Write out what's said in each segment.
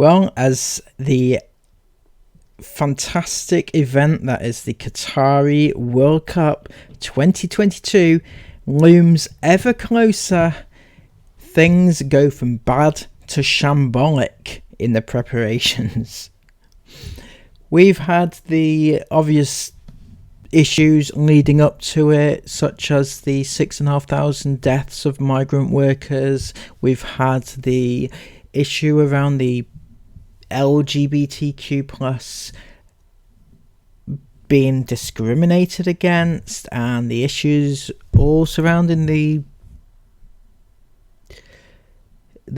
Well, as the fantastic event that is the Qatari World Cup 2022 looms ever closer, things go from bad to shambolic in the preparations. We've had the obvious issues leading up to it, such as the 6,500 deaths of migrant workers. We've had the issue around the LGBTQ plus being discriminated against, and the issues all surrounding the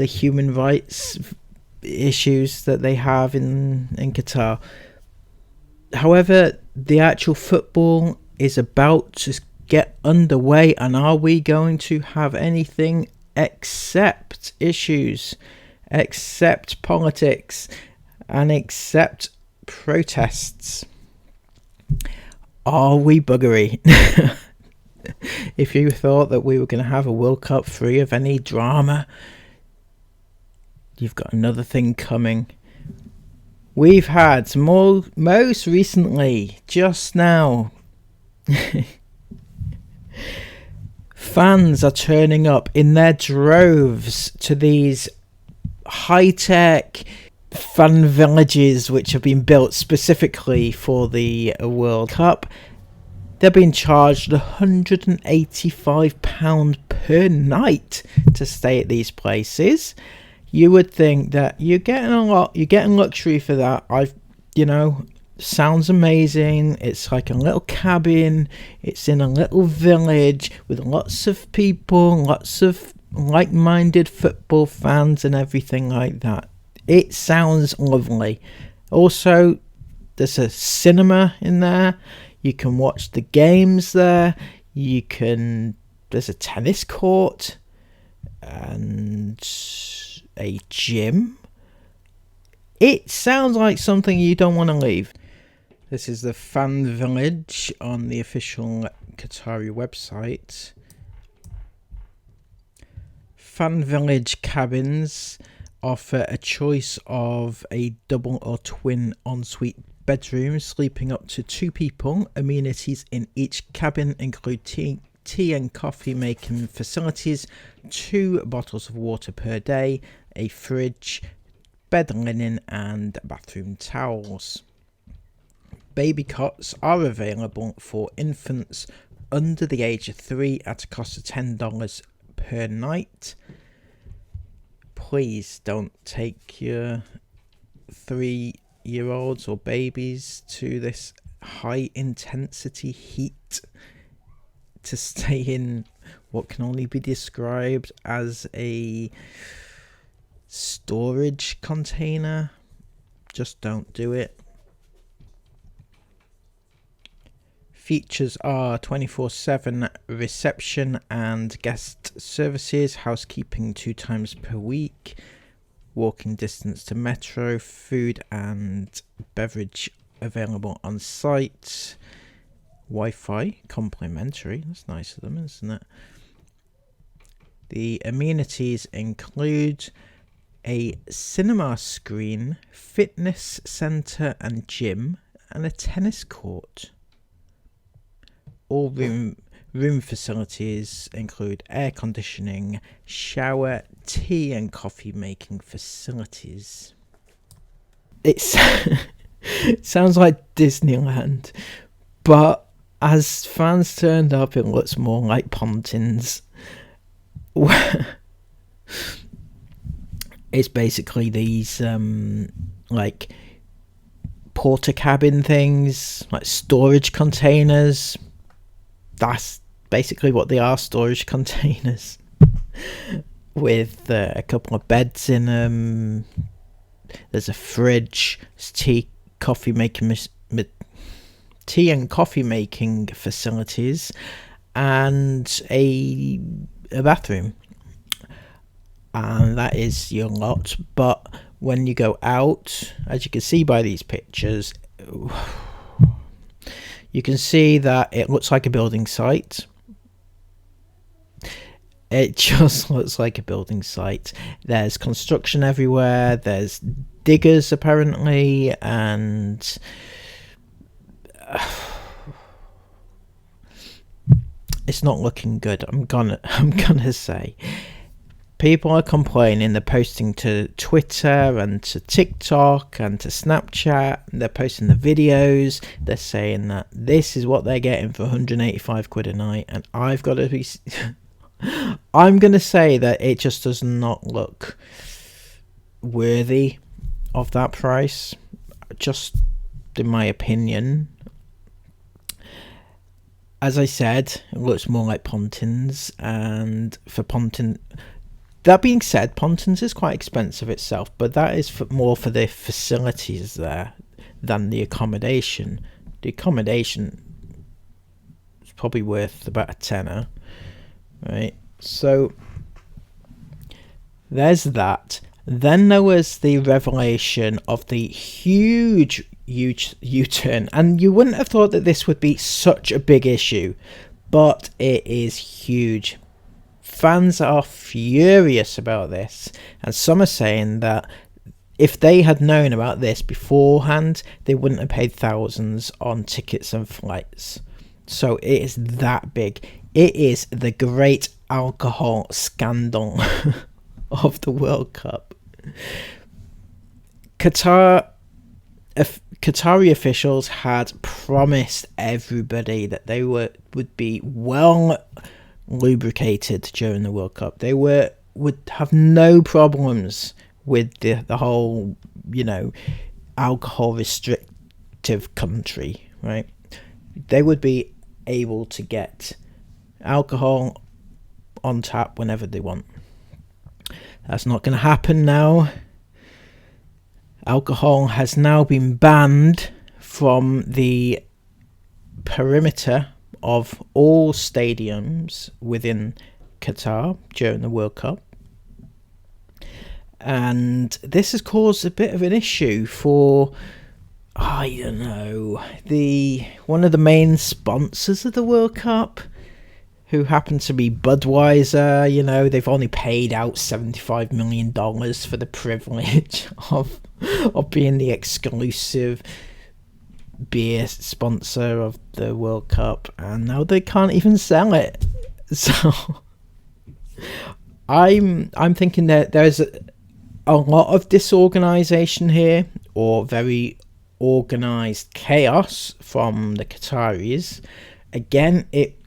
human rights issues that they have in Qatar. However, the actual football is about to get underway, and are we going to have anything except issues, except politics, and except protests? Are we buggery? If you thought that we were going to have a World Cup free of any drama, you've got another thing coming. We've had most recently, just now, fans are turning up in their droves to these high-tech fan villages which have been built specifically for the World Cup. They're being charged £185 per night to stay at these places. You would think that you're getting luxury for that. Sounds amazing. It's like a little cabin. It's in a little village with lots of people, lots of like-minded football fans and everything like that. It sounds lovely. Also, there's a cinema in there. You can watch the games there. There's a tennis court and a gym. It sounds like something you don't want to leave. This is the fan village on the official Qatari website. Fan village cabins offer a choice of a double or twin ensuite bedroom, sleeping up to 2 people. Amenities in each cabin include tea and coffee making facilities, 2 bottles of water per day, a fridge, bed linen and bathroom towels. Baby cots are available for infants under the age of 3 at a cost of $10 per night. Please don't take your 3-year-olds or babies to this high intensity heat to stay in what can only be described as a storage container. Just don't do it. Features are 24/7 reception and guest services, housekeeping 2 times per week, walking distance to metro, food and beverage available on site, Wi-Fi complimentary. That's nice of them, isn't it? The amenities include a cinema screen, fitness centre and gym, and a tennis court. All room facilities include air conditioning, shower, tea and coffee making facilities. It sounds like Disneyland, but as fans turned up, it looks more like Pontins. It's basically these like porta cabin things, like storage containers. That's basically what they are, storage containers with a couple of beds in them. There's a fridge, tea and coffee making facilities, and a bathroom. And that is your lot. But when you go out, as you can see by these pictures, you can see that it looks like a building site. It just looks like a building site. There's construction everywhere. There's diggers apparently, and it's not looking good. I'm gonna say. People are complaining. They're posting to Twitter and to TikTok and to Snapchat. They're posting the videos. They're saying that this is what they're getting for 185 quid a night. And I've got to be... I'm going to say that it just does not look worthy of that price. Just in my opinion. As I said, it looks more like Pontins. And for Pontins... That being said, Pontins is quite expensive itself, but that is more for the facilities there than the accommodation. The accommodation is probably worth about a tenner, right? So there's that. Then there was the revelation of the huge U-turn, and you wouldn't have thought that this would be such a big issue, but it is huge. Fans are furious about this, and some are saying that if they had known about this beforehand, they wouldn't have paid thousands on tickets and flights. So it is that big. It is the great alcohol scandal of the World Cup. Qatari officials had promised everybody that they would be well lubricated during the World Cup. They would have no problems with the whole, alcohol restrictive country, right? They would be able to get alcohol on tap whenever they want. That's not going to happen now. Alcohol has now been banned from the perimeter of all stadiums within Qatar during the World Cup. And this has caused a bit of an issue for, I don't know, one of the main sponsors of the World Cup, who happen to be Budweiser. They've only paid out $75 million for the privilege of being the exclusive beer sponsor of the World Cup, and now they can't even sell it. So I'm thinking that there's a lot of disorganization here, or very organized chaos from the Qataris. Again, it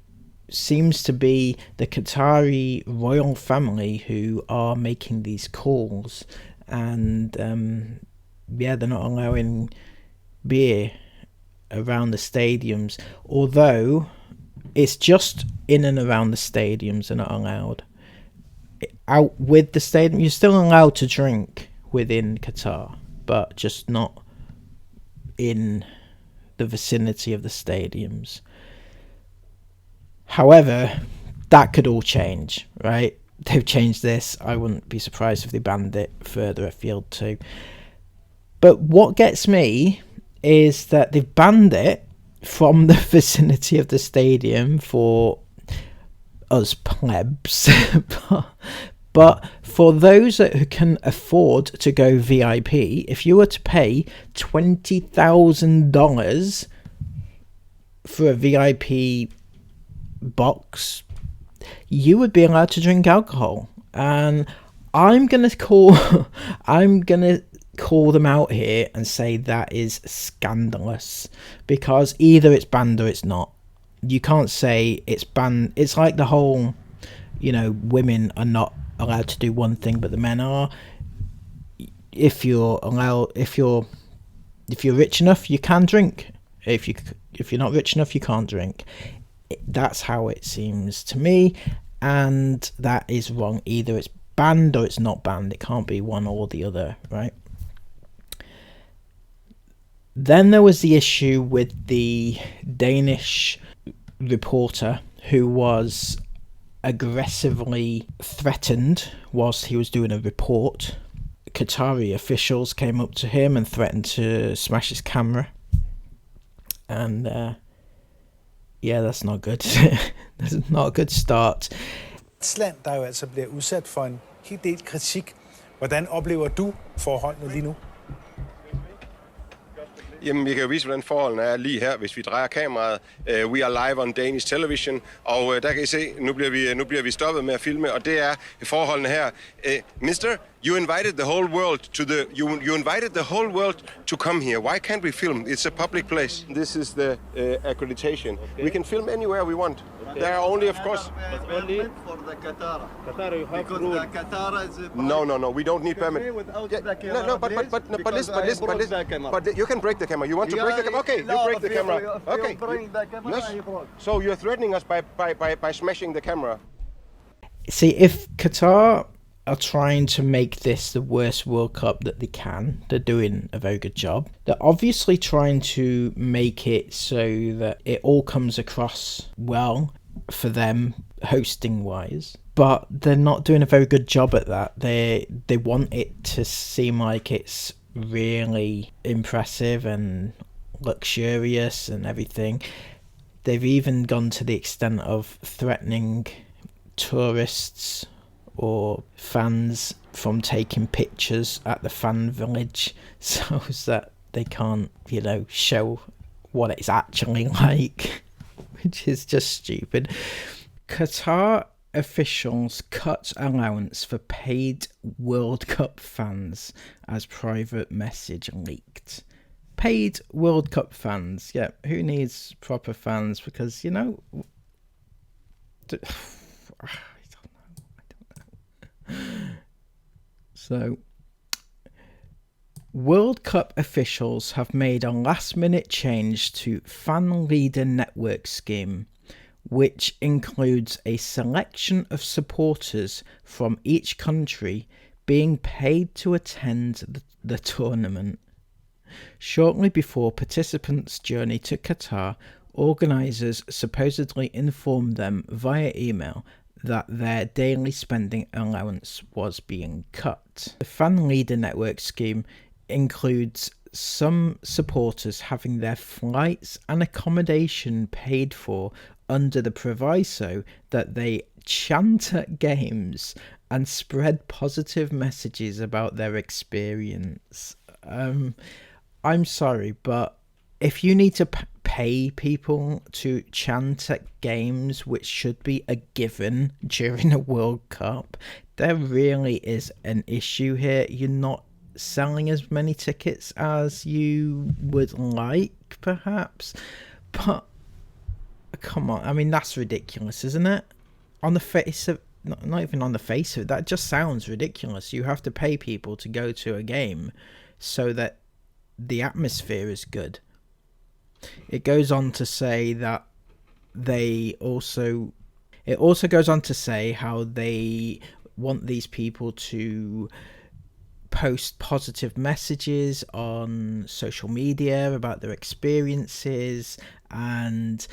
seems to be the Qatari royal family who are making these calls, and they're not allowing beer around the stadiums, although it's just in and around the stadiums are not allowed. Out with the stadium, you're still allowed to drink within Qatar, but just not in the vicinity of the stadiums. However, that could all change, right? They've changed this. I wouldn't be surprised if they banned it further afield too. But what gets me is that they've banned it from the vicinity of the stadium for us plebs. But for those who can afford to go VIP, if you were to pay $20,000 for a VIP box, you would be allowed to drink alcohol. And I'm gonna call them out here and say that is scandalous, because either it's banned or it's not. You can't say it's banned. It's like the whole, women are not allowed to do one thing but the men are. If you're rich enough, you can drink. If you're not rich enough, you can't drink. That's how it seems to me, and that is wrong. Either it's banned or it's not banned. It can't be one or the other, right? Then there was the issue with the Danish reporter who was aggressively threatened whilst he was doing a report. Qatari officials came up to him and threatened to smash his camera. And that's not good. That's not a good start. Island, der jo altså bliver udsat for en hel del kritik. Hvordan oplever du forholdene lige nu? Jamen, vi kan jo vise, hvordan forholdene er lige her, hvis vi drejer kameraet. We are live on Danish television, og der kan I se, nu bliver vi stoppet med at filme, og det er forholdene her. Mister, you invited the whole world you invited the whole world to come here. Why can't we film? It's a public place. This is the accreditation. Okay. We can film anywhere we want. Okay. There are only, of course, but only for the Qatar. Qatar, you have because rule. the Qatar is a No, we don't need permit. But you can break the camera. You want to break the camera? Okay, you break the camera. Okay. Yes. So you're threatening us by smashing the camera. See, if Qatar are trying to make this the worst World Cup that they can, they're doing a very good job. They're obviously trying to make it so that it all comes across well for them hosting wise, but they're not doing a very good job at that. They want it to seem like it's really impressive and luxurious and everything. They've even gone to the extent of threatening tourists or fans from taking pictures at the fan village so that they can't, show what it's actually like, which is just stupid. Qatar officials cut allowance for paid World Cup fans as private message leaked. Paid World Cup fans, yeah, who needs proper fans? Because, I don't know. So, World Cup officials have made a last-minute change to fan leader network scheme, which includes a selection of supporters from each country being paid to attend the tournament. Shortly before participants' journey to Qatar, organisers supposedly informed them via email that their daily spending allowance was being cut. The fan leader network scheme includes some supporters having their flights and accommodation paid for under the proviso that they chant at games and spread positive messages about their experience. I'm sorry, but if you need to pay people to chant at games, which should be a given during a World Cup, there really is an issue here. You're not selling as many tickets as you would like, perhaps, but come on, I mean, that's ridiculous, isn't it? On the face of, not even on the face of it, that just sounds ridiculous. You have to pay people to go to a game so that the atmosphere is good. It goes on to say that it also goes on to say how they want these people to post positive messages on social media about their experiences and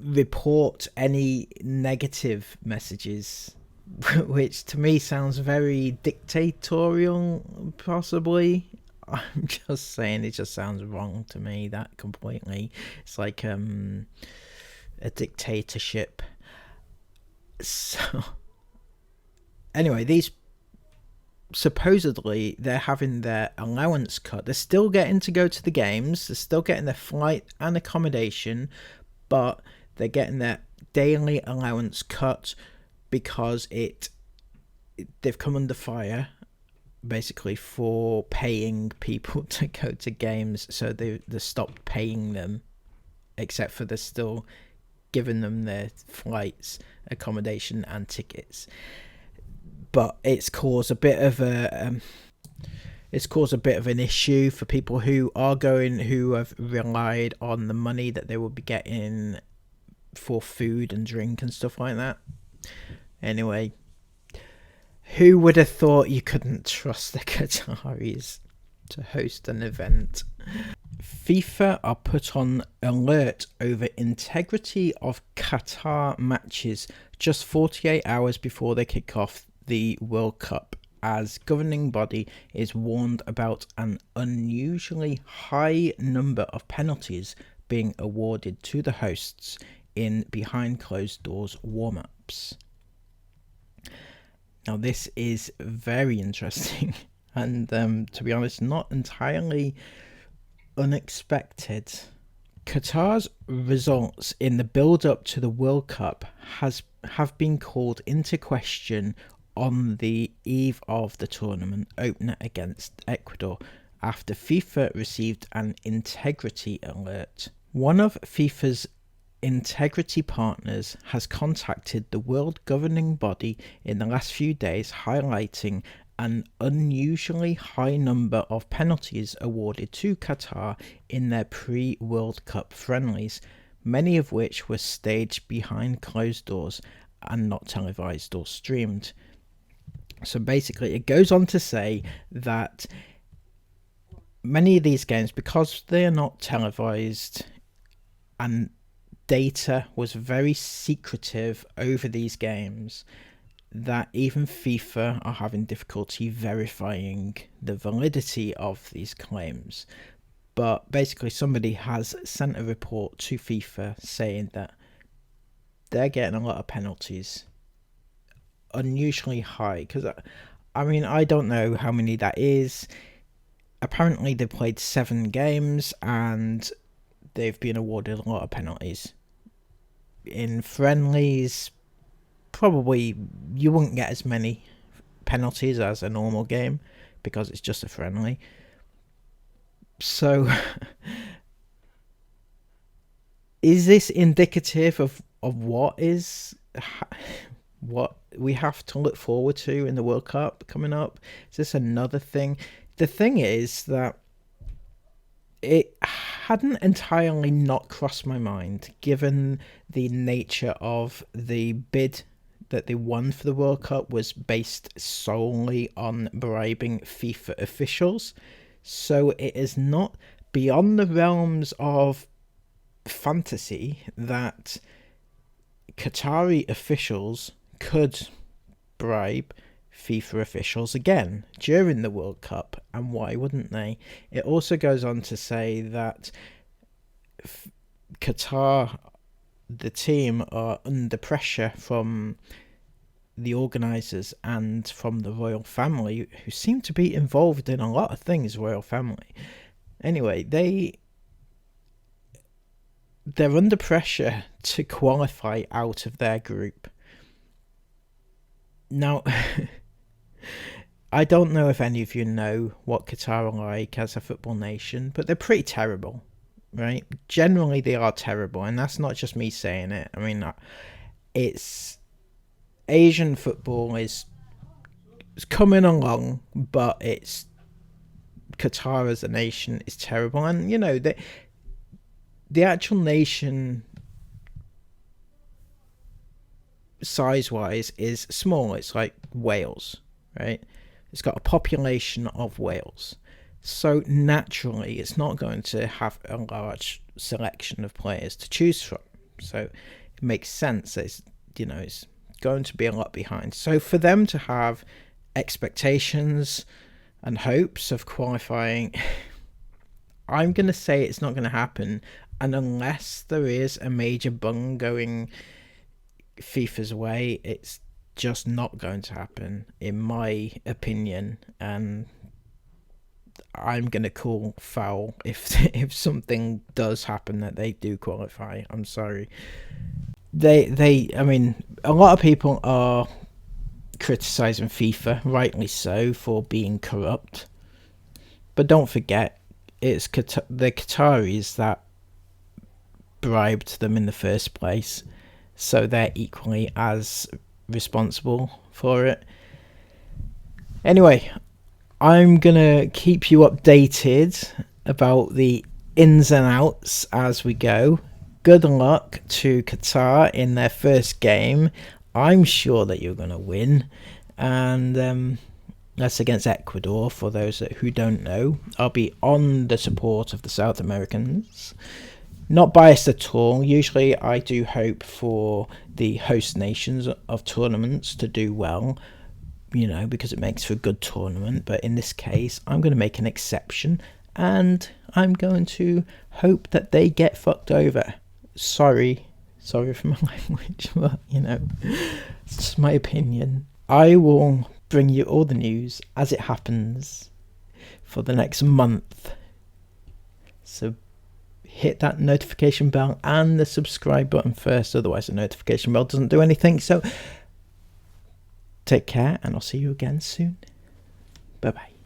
report any negative messages, which to me sounds very dictatorial, possibly. I'm just saying, it just sounds wrong to me, that completely. It's like a dictatorship. So anyway, these supposedly they're having their allowance cut. They're still getting to go to the games, they're still getting their flight and accommodation, but they're getting their daily allowance cut because they've come under fire basically for paying people to go to games, so they stopped paying them, except for they're still giving them their flights, accommodation and tickets. But it's caused a bit of an issue for people who have relied on the money that they will be getting for food and drink and stuff like that. Anyway, who would have thought you couldn't trust the Qataris to host an event? FIFA are put on alert over integrity of Qatar matches just 48 hours before they kick off the World Cup, as governing body is warned about an unusually high number of penalties being awarded to the hosts in behind closed doors warm-ups. Now, this is very interesting and, to be honest, not entirely unexpected. Qatar's results in the build-up to the World Cup have been called into question on the eve of the tournament opener against Ecuador after FIFA received an integrity alert. One of FIFA's integrity partners has contacted the world governing body in the last few days, highlighting an unusually high number of penalties awarded to Qatar in their pre-World Cup friendlies, many of which were staged behind closed doors and not televised or streamed. So basically, it goes on to say that many of these games, because they are not televised and data was very secretive over these games, that even FIFA are having difficulty verifying the validity of these claims. But basically, somebody has sent a report to FIFA saying that they're getting a lot of penalties, unusually high. Because I don't know how many that is. Apparently, they played 7 games and they've been awarded a lot of penalties. In friendlies, probably you wouldn't get as many penalties as a normal game because it's just a friendly. So is this indicative of what we have to look forward to in the World Cup coming up? Is this another thing? The thing is that it hadn't entirely not crossed my mind, given the nature of the bid that they won for the World Cup was based solely on bribing FIFA officials. So it is not beyond the realms of fantasy that Qatari officials could bribe FIFA officials again during the World Cup, and why wouldn't they? It also goes on to say that Qatar, the team, are under pressure from the organisers and from the royal family, who seem to be involved in a lot of things, royal family. Anyway, they're under pressure to qualify out of their group. Now, I don't know if any of you know what Qatar are like as a football nation, but they're pretty terrible, right? Generally, they are terrible, and that's not just me saying it. I mean, it's Asian football is coming along, but it's Qatar as a nation is terrible, and the actual nation size-wise is small. It's like Wales, right? It's got a population of Wales, so naturally it's not going to have a large selection of players to choose from. So it makes sense that it's going to be a lot behind. So for them to have expectations and hopes of qualifying, I'm going to say it's not going to happen, and unless there is a major bung going FIFA's way, it's just not going to happen, in my opinion. And I'm going to call foul if something does happen that they do qualify. I'm sorry. I mean, a lot of people are criticising FIFA, rightly so, for being corrupt. But don't forget, it's the Qataris that bribed them in the first place, so they're equally as responsible for it. Anyway, I'm gonna keep you updated about the ins and outs as we go. Good luck to Qatar in their first game. I'm sure that you're gonna win, and that's against Ecuador. For those who don't know, I'll be on the support of the South Americans. Not biased at all. Usually I do hope for the host nations of tournaments to do well, because it makes for a good tournament. But in this case, I'm going to make an exception, and I'm going to hope that they get fucked over. Sorry for my language, but, it's just my opinion. I will bring you all the news as it happens for the next month. So hit that notification bell and the subscribe button first, otherwise the notification bell doesn't do anything. So take care, and I'll see you again soon. Bye bye.